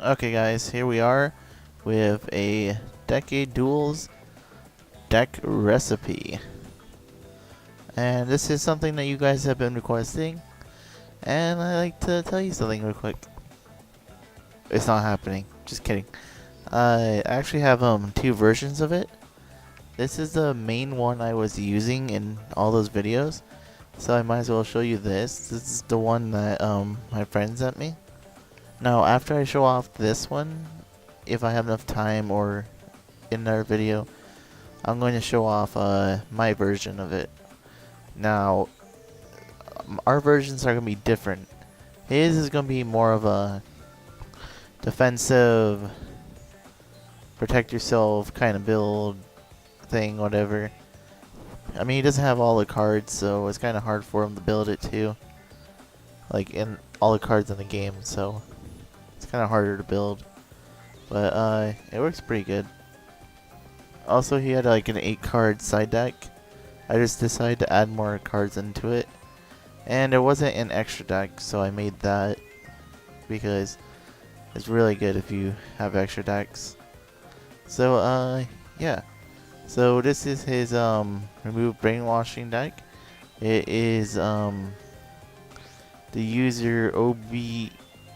Okay guys, here we are with a Decade Duels deck recipe. And this is something that you guys have been requesting. And I'd like to tell you something real quick. It's not happening. Just kidding. I actually have two versions of it. This is the main one I was using in all those videos. So I might as well show you this. This is the one that my friend sent me. Now after I show off this one, if I have enough time or in our video, I'm going to show off my version of it. Now, our versions are going to be different. His is going to be more of a defensive, protect yourself kind of build thing, whatever. I mean, he doesn't have all the cards, so it's kind of hard for him to build it too. Like, in all the cards in the game, so it's kind of harder to build. But it works pretty good. Also, he had like an 8-card side deck. I just decided to add more cards into it. And there wasn't an extra deck, so I made that because it's really good if you have extra decks. So, yeah. So this is his remove Brainwashing deck. It is the user OB.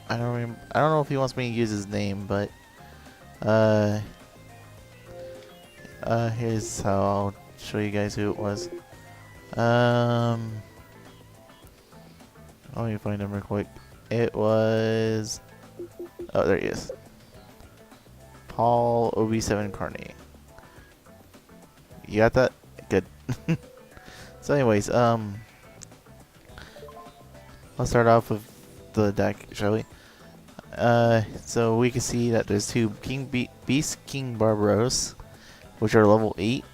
I don't know if he wants me to use his name, but here's how I'll show you guys who it was. Let me find him real quick. It was, oh, there he is. Paul OB7 Carney. You got that? Good. So anyways, I'll start off with the deck, shall we? So we can see that there's two Beast King Barbaros, which are level 8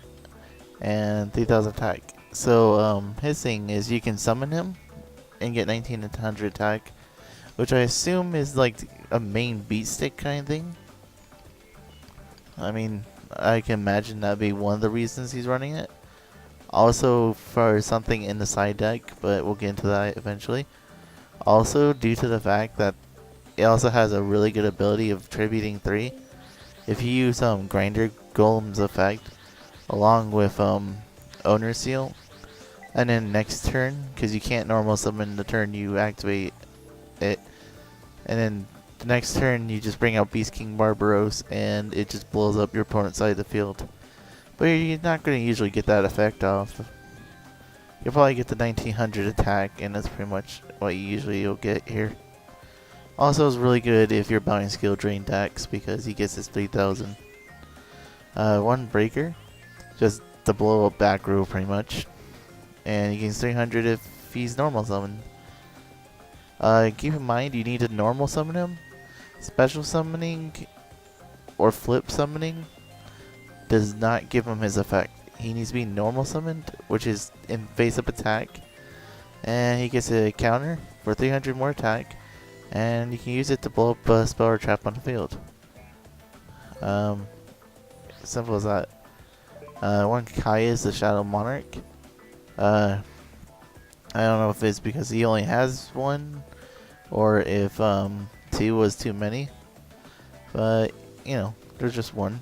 and 3000 attack. So his thing is you can summon him and get 1900 attack, which I assume is like a main beat stick kind of thing. I mean, I can imagine that'd be one of the reasons he's running it. Also for something in the side deck, but we'll get into that eventually. Also, due to the fact that it also has a really good ability of tributing 3. If you use Grinder Golem's effect along with Owner Seal, and then next turn, because you can't normal summon the turn you activate it, and then the next turn you just bring out Beast King Barbaros and it just blows up your opponent's side of the field. But you're not going to usually get that effect off. You'll probably get the 1900 attack, and that's pretty much what you'll get here. Also, it's really good if you're buying skill drain decks because he gets his 3000. One breaker, just the blow up back row pretty much. And he gains 300 if he's normal summoned. Keep in mind you need to normal summon him. Special summoning or flip summoning does not give him his effect. He needs to be normal summoned, which is in face up attack. And he gets a counter for 300 more attack. And you can use it to blow up a spell or trap on the field. Simple as that. One Kai is the Shadow Monarch. I don't know if it's because he only has one, or if 2 was too many. But you know, there's just one.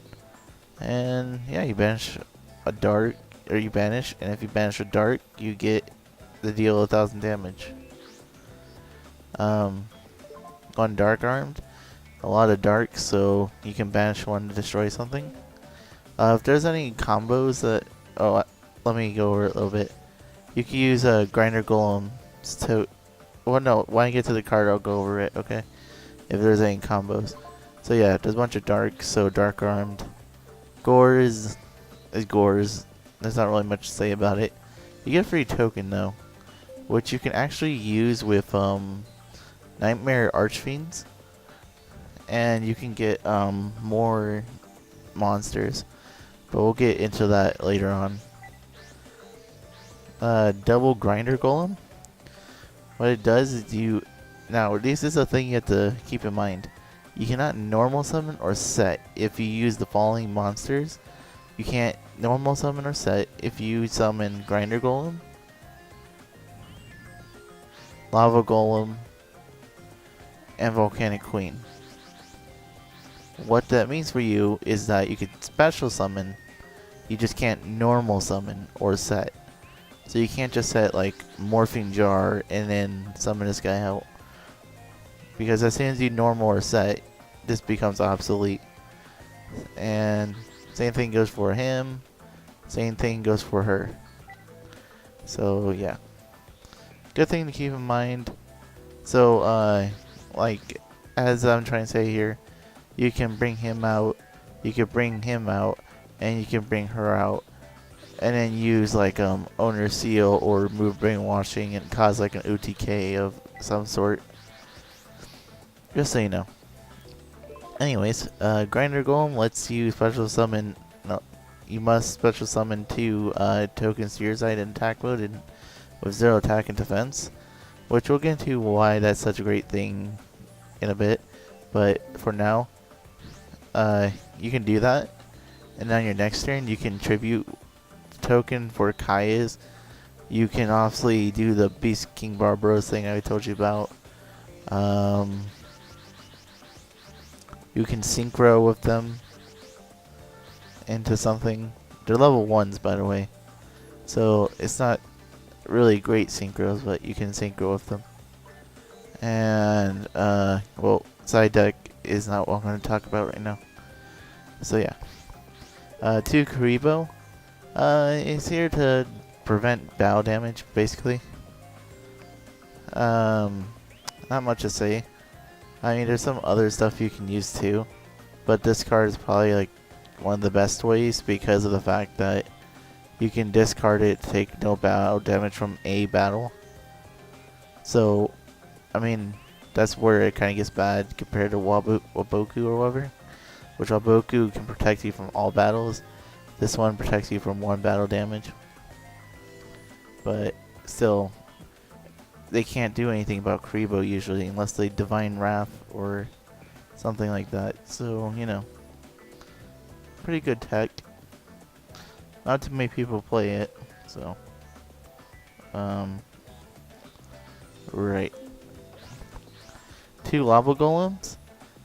And yeah, you banish a dark, or you banish, and if you banish a dark, you get the deal 1000 damage. On dark armed, a lot of dark, so you can banish one to destroy something. If there's any combos that, let me go over it a little bit. You can use a Grinder Golem to, well no, when I get to the card I'll go over it, okay? If there's any combos. So yeah, there's a bunch of dark, so dark armed. Gores is Gores. There's not really much to say about it. You get a free token though, which you can actually use with Nightmare Archfiends, and you can get more monsters, but we'll get into that later on. Double Grinder Golem. What it does is now this is a thing you have to keep in mind. You cannot normal summon or set if you use the following monsters. You can't normal summon or set if you summon Grinder Golem, Lava Golem, and Volcanic Queen. what that means for you is that you could special summon, you just can't normal summon or set. So you can't just set like Morphing Jar and then summon this guy out. Because as soon as you normal or set, this becomes obsolete. And same thing goes for him, same thing goes for her. So yeah. Good thing to keep in mind. So like as I'm trying to say here, you can bring him out, you can bring him out, and you can bring her out, and then use like owner seal or remove brainwashing and cause like an OTK of some sort. Just so you know. Anyways, Grinder Golem lets you special summon. No, you must special summon 2 tokens to your side in attack mode and with 0 attack and defense, which we'll get into why that's such a great thing in a bit. But for now, you can do that, and on your next turn, you can tribute token for Kaya's. You can obviously do the Beast King Barbaros thing I told you about. You can synchro with them into something. They're level 1s, by the way, so it's not really great synchros, but you can synchro with them. And well, side deck is not what I'm going to talk about right now. So yeah, 2 Karibo is here to prevent battle damage, basically. Not much to say. I mean, there's some other stuff you can use too, but this card is probably like one of the best ways because of the fact that you can discard it to take no battle damage from a battle. So, I mean, that's where it kind of gets bad compared to Waboku or whatever, which Waboku can protect you from all battles. This one protects you from 1 battle damage, but still, they can't do anything about Karibo usually unless they Divine Wrath or something like that. So, you know, pretty good tech. Not too many people play it, so. Right. 2 Lava Golems.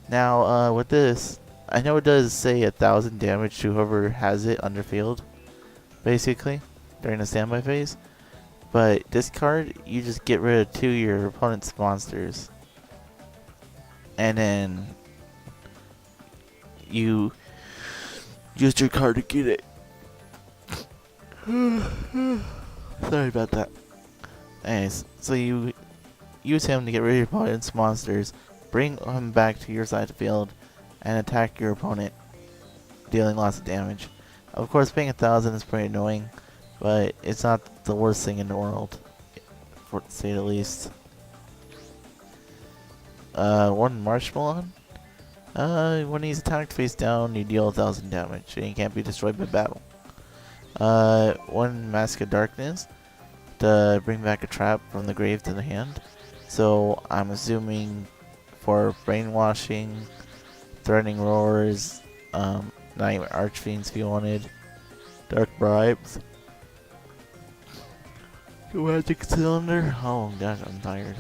Now, with this, I know it does say 1,000 damage to whoever has it under field, basically, during the standby phase. But this card, you just get rid of 2 of your opponent's monsters. And then you use your card to get it. Sorry about that. Anyways, so you use him to get rid of your opponent's monsters, bring him back to your side of the field, and attack your opponent, dealing lots of damage. Of course, paying 1,000 is pretty annoying, but it's not the worst thing in the world, for to say the least. 1 Marshmallow. When he's attacked face down, you deal 1,000 damage, and he can't be destroyed by battle. 1 Mask of Darkness to bring back a trap from the grave to the hand. So I'm assuming for Brainwashing, Threatening Roars, Nightmare Archfiends if you wanted, Dark Bribes, Magic Cylinder. Oh gosh, I'm tired.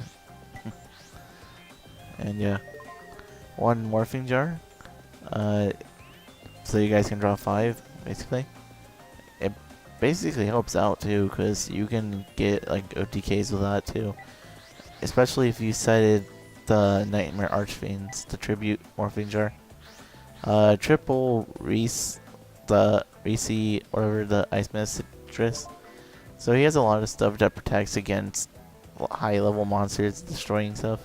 And yeah, 1 Morphing Jar. So you guys can draw 5, basically. It basically helps out too, because you can get like OTKs with that too. Especially if you cited the Nightmare Archfiends to tribute Morphing Jar. Triple Reese, whatever, the Ice Mistress. So he has a lot of stuff that protects against high level monsters destroying stuff.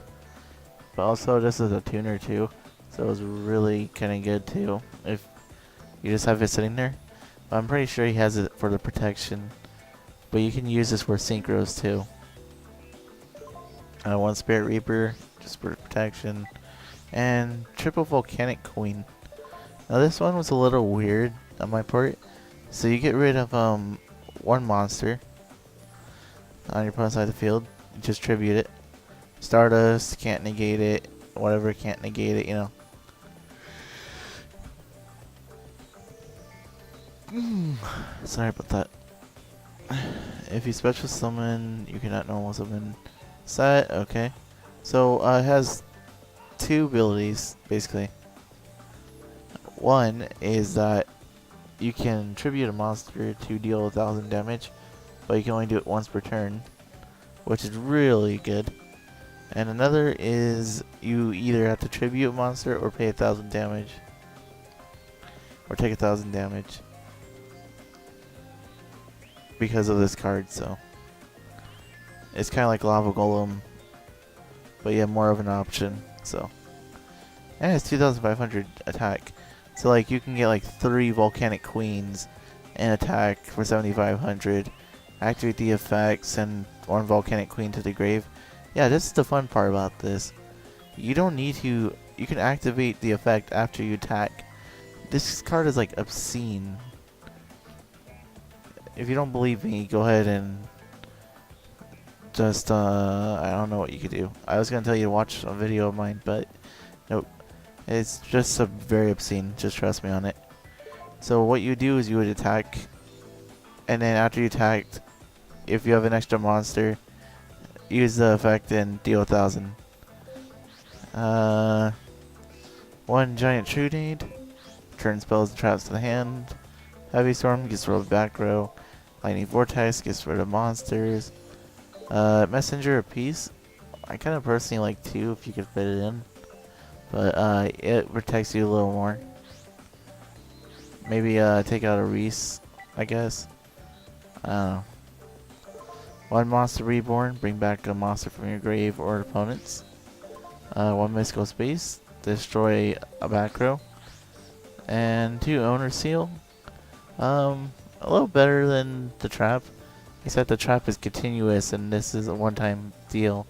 But also this is a tuner too, so it's really kind of good too if you just have it sitting there. But I'm pretty sure he has it for the protection, but you can use this for synchros too. 1 Spirit Reaper just for protection, and triple Volcanic Queen. Now this one was a little weird on my part. So you get rid of 1 monster on your opponent's side of the field, you just tribute it. Stardust can't negate it, whatever can't negate it, you know. Sorry about that. If you special summon, you cannot normal summon. Set, okay. So it has 2 abilities basically. One is that you can tribute a monster to deal 1,000 damage, but you can only do it once per turn, which is really good. And another is you either have to tribute a monster or pay 1,000 damage, or take 1,000 damage because of this card. So it's kind of like Lava Golem, but you have more of an option. So, and it's 2,500 attack. So like you can get like 3 Volcanic Queens and attack for 7,500. Activate the effect, send 1 Volcanic Queen to the grave. Yeah, this is the fun part about this. You don't need to. You can activate the effect after you attack. This card is like obscene. If you don't believe me, go ahead and just I don't know what you could do. I was gonna tell you to watch a video of mine, but nope. It's just very obscene. Just trust me on it. So what you do is you would attack, and then after you attacked, if you have an extra monster, use the effect and deal 1,000. 1 giant Trunade. Turn spells and traps to the hand. Heavy Storm gets rid of back row. Lightning Vortex gets rid of monsters. Messenger of Peace. I kind of personally like 2 if you could fit it in. But it protects you a little more. Maybe take out a Reese, I guess. I don't know. 1 Monster Reborn. Bring back a monster from your grave or opponents. 1 Mystical Space. Destroy a back row. And 2 Owner Seal. A little better than the trap, except the trap is continuous and this is a one-time deal.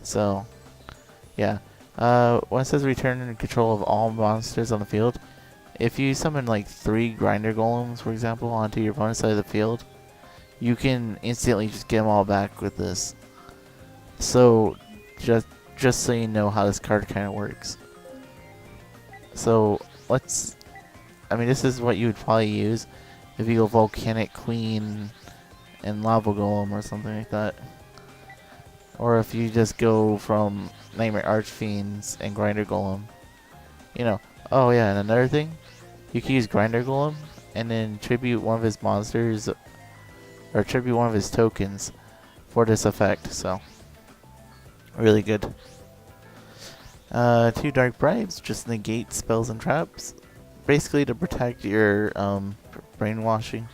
So, yeah. When it says return control of all monsters on the field, if you summon like 3 Grinder Golems, for example, onto your opponent's side of the field, you can instantly just get them all back with this. So, just so you know how this card kind of works. So, this is what you would probably use if you go Volcanic Queen and Lava Golem or something like that. Or if you just go from Nightmare Archfiends and Grinder Golem. You know. Oh yeah, and another thing, you can use Grinder Golem and then tribute one of his monsters, or tribute one of his tokens for this effect. So, really good. 2 Dark Bribes, just negate spells and traps. Basically to protect your brainwashing.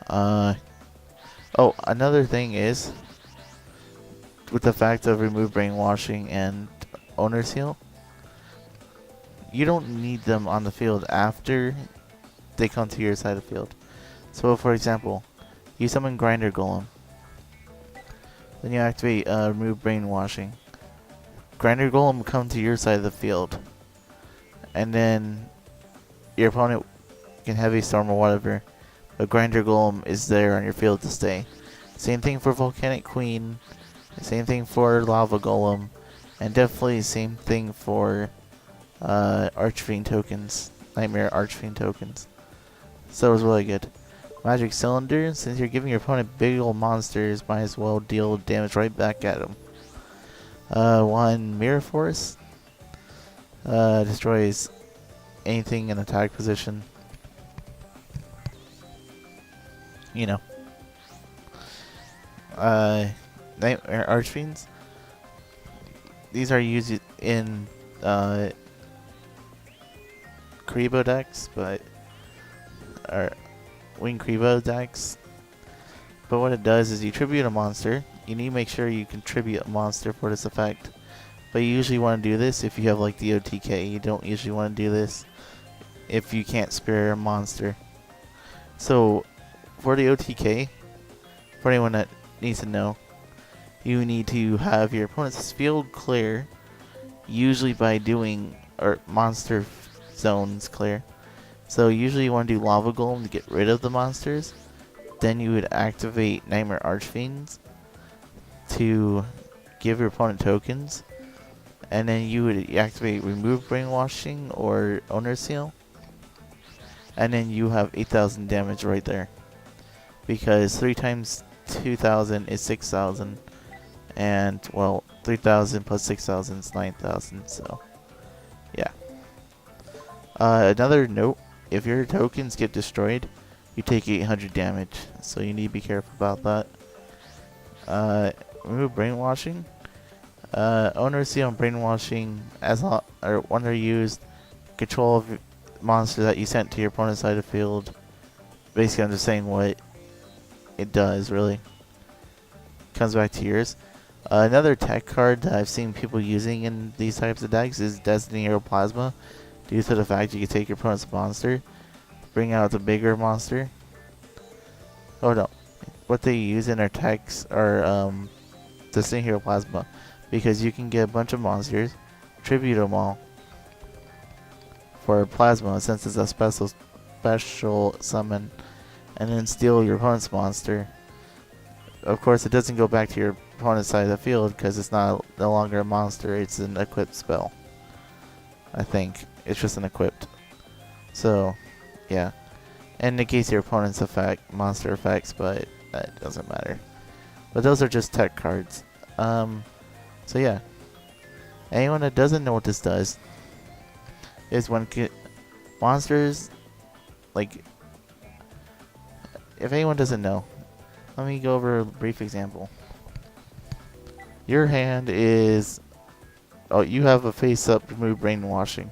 Oh, another thing is, with the fact of remove brainwashing and owner seal, you don't need them on the field after they come to your side of the field. So for example, you summon Grinder Golem, then you activate remove brainwashing. Grinder Golem will come to your side of the field, and then your opponent can Heavy Storm or whatever, but Grinder Golem is there on your field to stay. Same thing for Volcanic Queen, same thing for Lava Golem, and definitely same thing for Archfiend tokens, Nightmare Archfiend tokens. So it was really good. Magic Cylinder, since you're giving your opponent big old monsters, might as well deal damage right back at them. 1 Mirror Force, destroys anything in attack position. You know. Nightmare Archfiends. These are used in Kribo decks, but Wing Kribo decks. But what it does is you tribute a monster. You need to make sure you contribute a monster for this effect. But you usually want to do this if you have like the OTK. You don't usually want to do this if you can't spare a monster. So for the OTK, for anyone that needs to know, you need to have your opponent's field clear, usually by doing monster zones clear. So usually you want to do Lava Golem to get rid of the monsters. Then you would activate Nightmare Archfiends to give your opponent tokens. And then you would activate Remove Brainwashing or Owner Seal. And then you have 8,000 damage right there. Because 3 times 2,000 is 6,000. And, well, 3,000 plus 6,000 is 9,000. So, yeah. Another note, if your tokens get destroyed, you take 800 damage, so you need to be careful about that. Remove Brainwashing. Owners see on Brainwashing or when they're used, control of monster that you sent to your opponent's side of the field. Basically, I'm just saying what it does, really. Comes back to yours. Another tech card that I've seen people using in these types of decks is Destiny Hero Plasma. Due to the fact you can take your opponent's monster, bring out the bigger monster. Oh no. What they use in their techs are Destiny Hero Plasma. Because you can get a bunch of monsters, tribute them all for Plasma since it's a special summon, and then steal your opponent's monster. Of course, it doesn't go back to your opponent's side of the field because it's no longer a monster, it's an equipped spell. I think. It's just an equipped. So, yeah. And negates your opponent's monster effects, but that doesn't matter. But those are just tech cards. So yeah. Anyone that doesn't know what this does is when monsters, like, if anyone doesn't know, let me go over a brief example. Your hand is, oh, you have a face-up remove Brainwashing.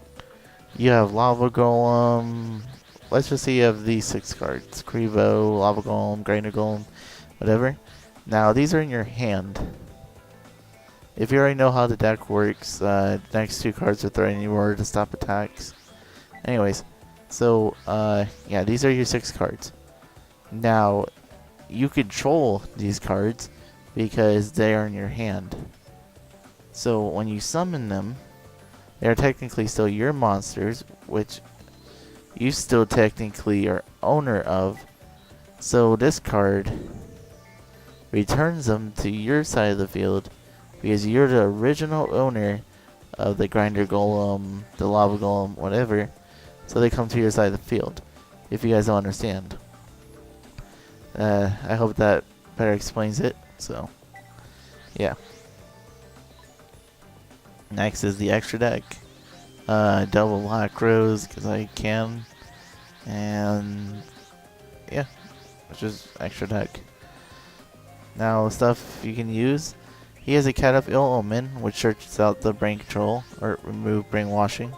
You have Lava Golem. Let's just say you have these 6 cards. Crevo, Lava Golem, Grinder Golem, whatever. Now, these are in your hand. If you already know how the deck works, the next 2 cards are threatening you order to stop attacks. Anyways, so, yeah, these are your 6 cards. Now, you control these cards because they are in your hand. So, when you summon them, they are technically still your monsters, which you still technically are owner of. So this card returns them to your side of the field because you're the original owner of the Grinder Golem, the Lava Golem, whatever. So they come to your side of the field, if you guys don't understand. I hope that better explains it. So, yeah. Next is the extra deck. Double Black Rose because I can. And yeah, which is extra deck. Now, stuff you can use. He has a Cat of Ill Omen, which searches out the brain control or remove Brainwashing.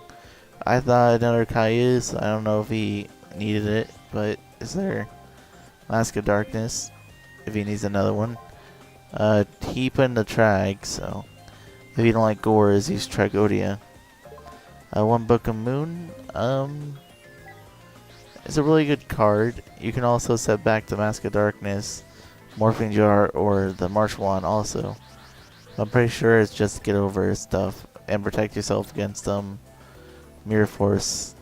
I thought another Kai's. I don't know if he needed it, but is there Mask of Darkness if he needs another one. He put in the Trag, so if you don't like Gores, use Tragodia. One Book of Moon. It's a really good card. You can also set back the Mask of Darkness, Morphing Jar, or the Marsh Wand also. I'm pretty sure it's just to get over stuff and protect yourself against Mirror Force.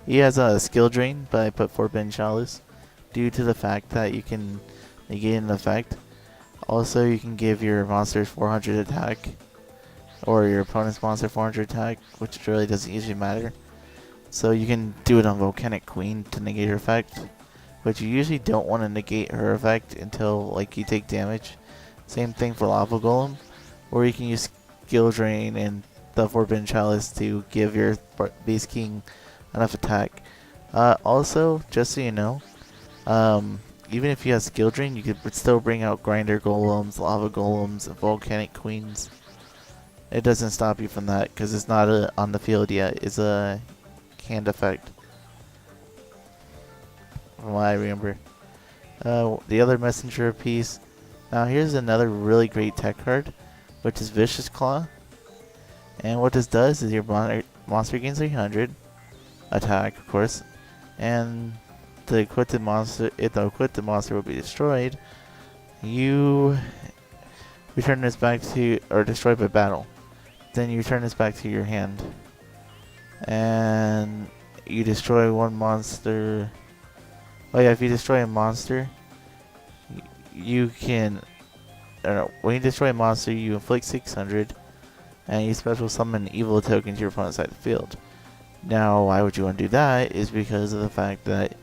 He has a skill drain, but I put Forbidden Chalice due to the fact that you can negate an effect. Also, you can give your monsters 400 attack, or your opponent's monster 400 attack, which really doesn't usually matter. So you can do it on Volcanic Queen to negate her effect, but you usually don't want to negate her effect until like you take damage. Same thing for Lava Golem, or you can use Skill Drain and the Forbidden Chalice to give your base king enough attack. Also, just so you know, even if you have Skill Drain, you could still bring out Grinder Golems, Lava Golems, and Volcanic Queens. It doesn't stop you from that because it's not on the field yet. It's a hand effect, from what I remember. The other messenger piece. Now here's another really great tech card, which is Vicious Claw. And what this does is your monster gains 300 attack, of course, and the equipped monster, if the equipped monster will be destroyed, you return this back to, or destroyed by battle. Then you return this back to your hand, and you destroy one monster. Oh yeah, if you destroy a monster, you can, I don't know, when you destroy a monster, you inflict 600, and you special summon an evil token to your opponent's side of the field. Now, why would you want to do that? Is because of the fact that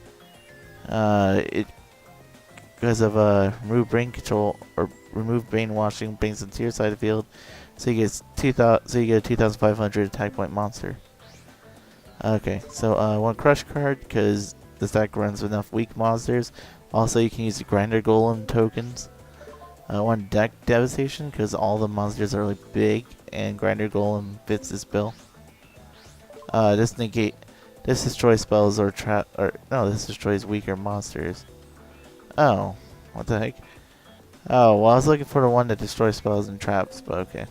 because of remove brain control or remove brainwashing brings them to your side of the field. So you get 2,000. So you get a 2,500 attack point monster. Okay, so one crush card because this deck runs enough weak monsters. Also, you can use the grinder golem tokens. One deck devastation because all the monsters are really big and grinder golem fits this bill. This destroys spells or trap, or no, this destroys weaker monsters. Oh, what the heck? Oh, well, I was looking for the one that destroys spells and traps, but okay.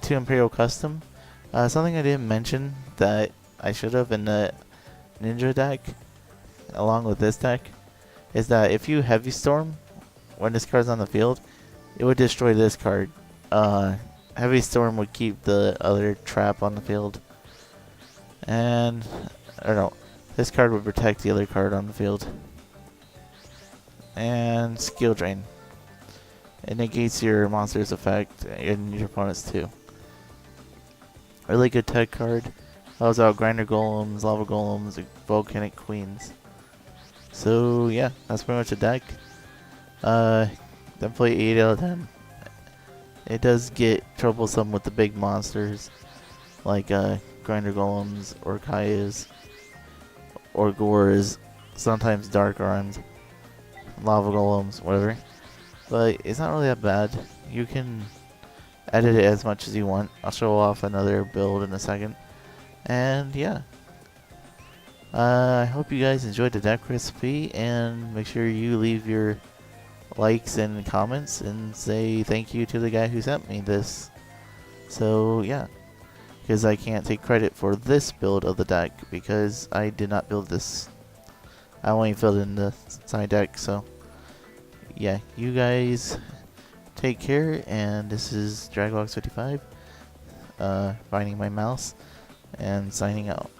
2 Imperial Custom. Something I didn't mention that I should have in the Ninja deck, along with this deck, is that if you Heavy Storm, when this card's on the field, it would destroy this card. Heavy Storm would keep the other trap on the field. And, I don't know, this card would protect the other card on the field. And Skill Drain. It negates your monster's effect and your opponent's too. Really good tech card. Allows out Grinder Golems, Lava Golems, Volcanic Queens. So yeah, that's pretty much the deck. Definitely 8 out of 10. It does get troublesome with the big monsters, like Grinder Golems, or Kaias, or Gores, sometimes Dark Arms, Lava Golems, whatever. But it's not really that bad. You can edit it as much as you want. I'll show off another build in a second. And yeah. I hope you guys enjoyed the deck recipe, and make sure you leave your likes and comments and say thank you to the guy who sent me this. So yeah, because I can't take credit for this build of the deck because I did not build this. I only filled in the side deck. So yeah, you guys take care, and this is Dragox55 finding my mouse and signing out.